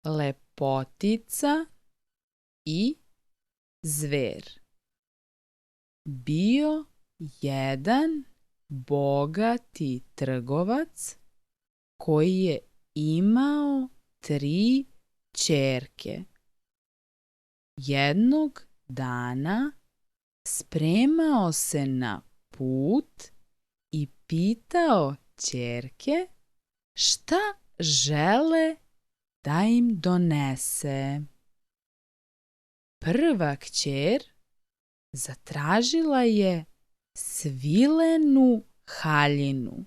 Lepotica i Zver. Bio jedan bogati trgovac koji je imao 3 ćerke. Jednog dana spremao se na put i pitao ćerke šta žele da im donese. Prva kćer zatražila je svilenu haljinu,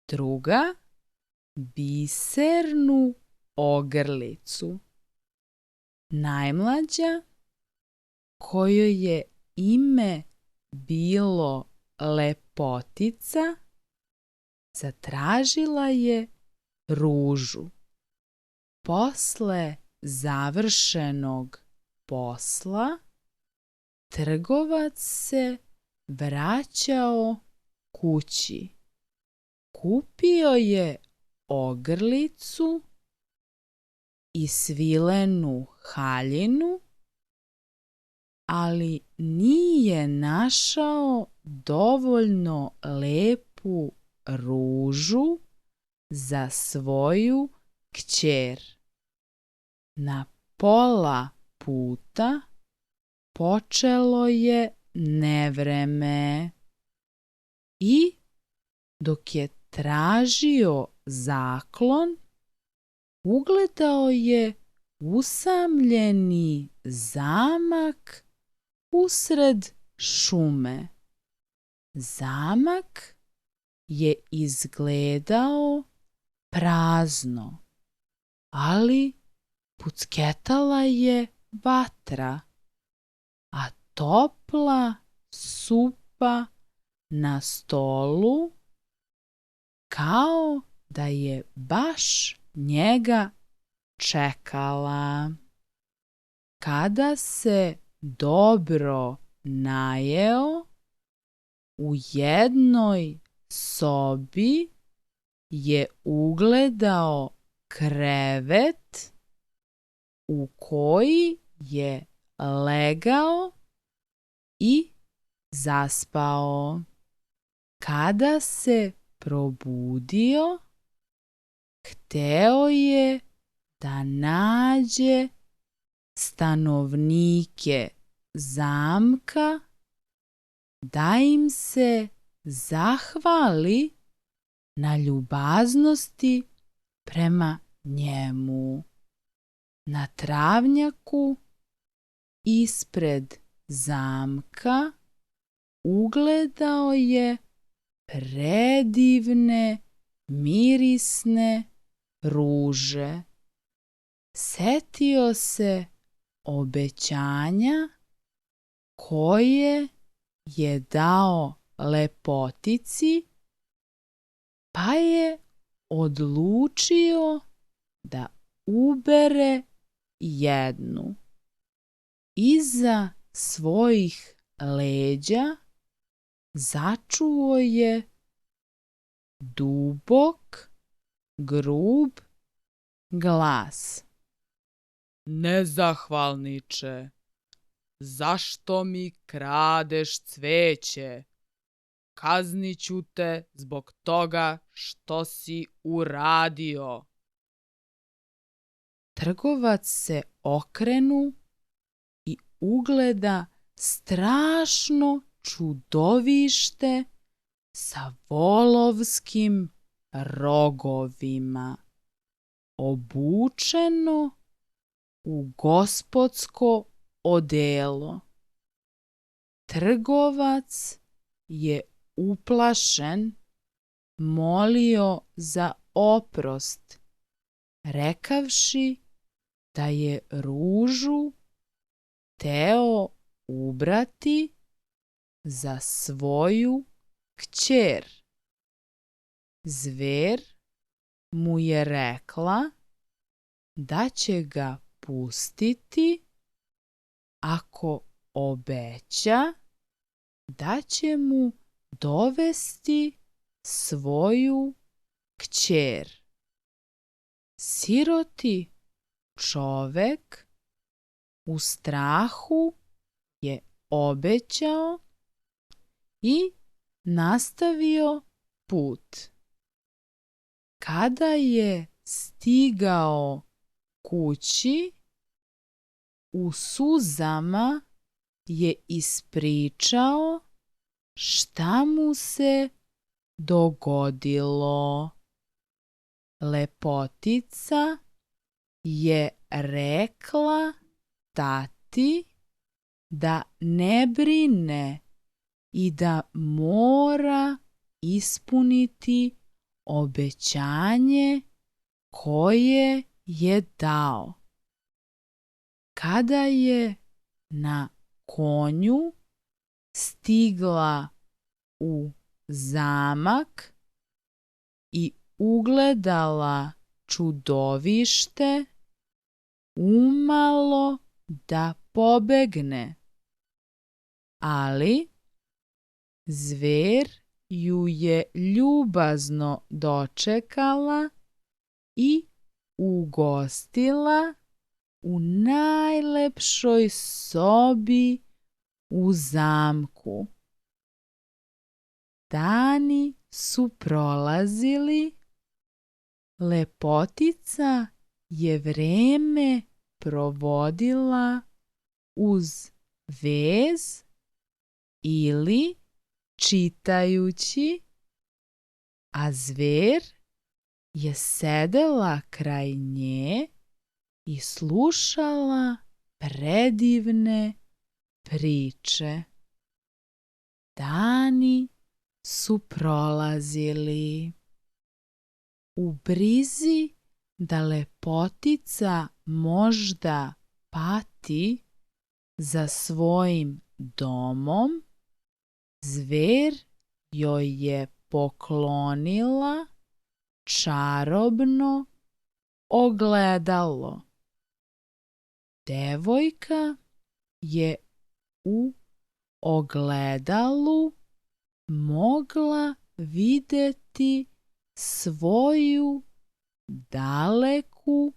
druga bisernu ogrlicu. Najmlađa, kojoj je ime bilo Lepotica, zatražila je ružu. Posle završenog posla, trgovac se vraćao kući. Kupio je ogrlicu i svilenu haljinu, ali nije našao dovoljno lepu ružu za svoju kćer. Na pola puta počelo je nevreme i dok je tražio zaklon, ugledao je usamljeni zamak usred šume. Zamak je izgledao prazno, ali pucketala je vatra, a topla supa na stolu kao da je baš njega čekala. Kada se dobro najeo, u jednoj sobi je ugledao krevet u koji je legao i zaspao. Kada se probudio, hteo je da nađe stanovnike zamka, da im se zahvali na ljubaznosti prema njemu. Na travnjaku ispred zamka ugledao je predivne mirisne ruže. Setio se obećanja koje je dao Lepotici, pa je odlučio da ubere jednu. Iza svojih leđa začuo je dubok, grub glas. Nezahvalniče, zašto mi kradeš cveće? Kazniću te zbog toga što si uradio. Trgovac se okrenu i ugleda strašno čudovište sa volovskim rogovima, obučeno u gospodsko odelo. Trgovac je uplašen molio za oprost, rekavši da je ružu hteo ubrati za svoju kćer. Zver mu je rekla da će ga pustiti ako obeća da će mu dovesti svoju kćer. Siroti čovek u strahu je obećao i nastavio put. Kada je stigao kući, u suzama je ispričao šta mu se dogodilo. Lepotica je rekla tati da ne brine i da mora ispuniti obećanje koje je dao. Kada je na konju stigla u zamak i ugledala čudovište, umalo da pobegne, ali Zver ju je ljubazno dočekala i ugostila u najlepšoj sobi u zamku. Dani su prolazili, Lepotica je vreme provodila uz vez ili čitajući, a Zver je sedela kraj nje i slušala predivne priče. Dani su prolazili. U brizi da Lepotica možda pati za svojim domom, Zver joj je poklonila čarobno ogledalo. Devojka je u ogledalu mogla videti svoju daleku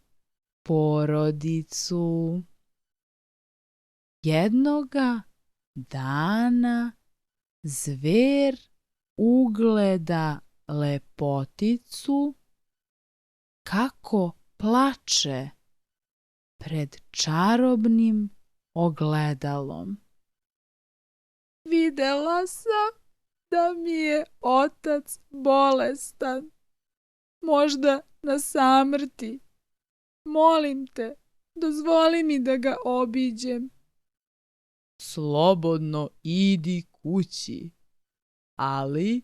porodicu. Jednoga dana Zver ugleda Lepoticu kako plače pred čarobnim ogledalom. Videla sam da mi je otac bolestan, možda na samrti. Molim te, dozvoli mi da ga obiđem. Slobodno idi kući, ali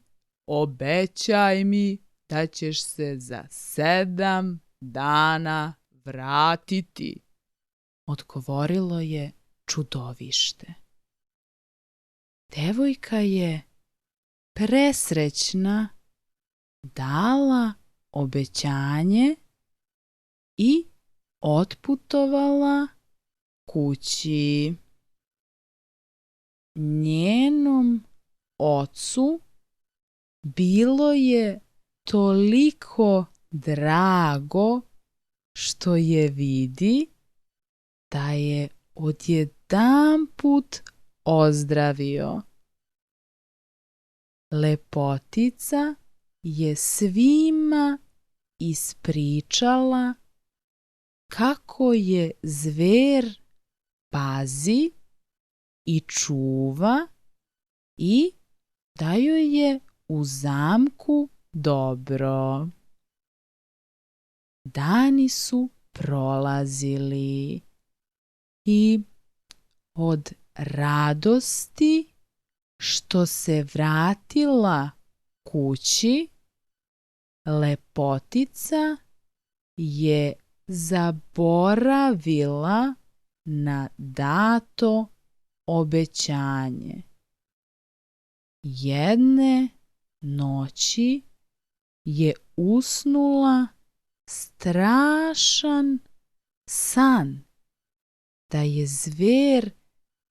obećaj mi da ćeš se za 7 dana vratiti, odgovorilo je čudovište. Devojka je presrećna dala obećanje i otputovala kući. Njenom ocu bilo je toliko drago što je vidi da je odjedanput ozdravio. Lepotica je svima ispričala kako je Zver pazi i čuva i da joj je u zamku dobro. Dani su prolazili i od radosti što se vratila kući, Lepotica je zaboravila na dato obećanje. Jedne noći je usnula strašan san da je Zver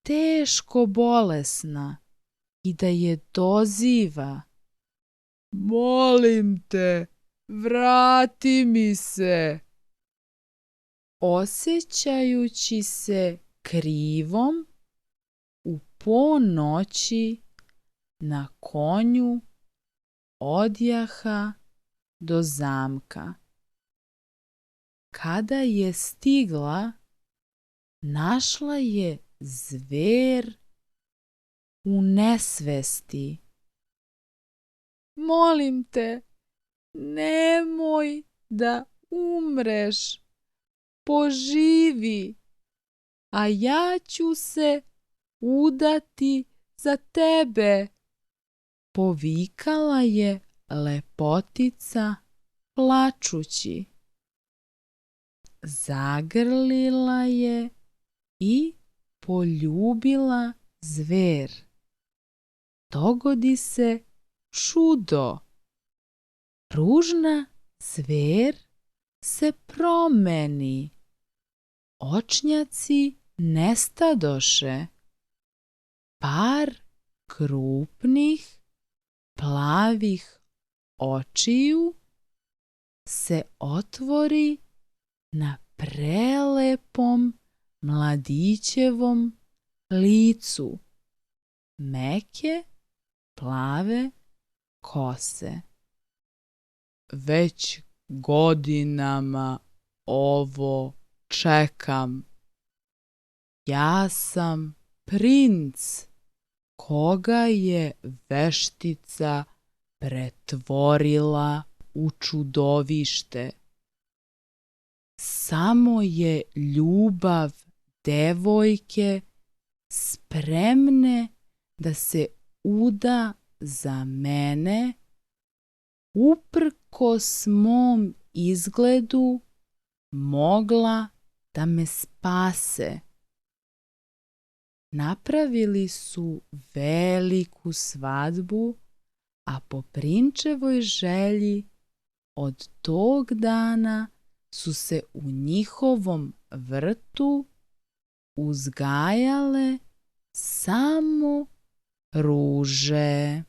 teško bolesna i da je doziva: molim te, vrati mi se. osjećajući se krivom u ponoći na konju odjaha do zamka. Kada je stigla, našla je Zver u nesvesti. Molim te, nemoj da umreš, poživi, a ja ću se udati za tebe, povikala je Lepotica plačući. Zagrlila je i poljubila Zver. Dogodi se čudo. Ružna Zver se promeni. Očnjaci nestadoše. Par krupnih, plavih očiju se otvori na prelepom mladićevom licu. Meke, plave kose. Već godinama ovo čekam. Ja sam princ koga je veštica pretvorila u čudovište. Samo je ljubav devojke spremne da se uda za mene, uprkos mom izgledu mogla da me spase. Napravili su veliku svadbu, a po prinčevoj želji od tog dana su se u njihovom vrtu uzgajale samo ruže.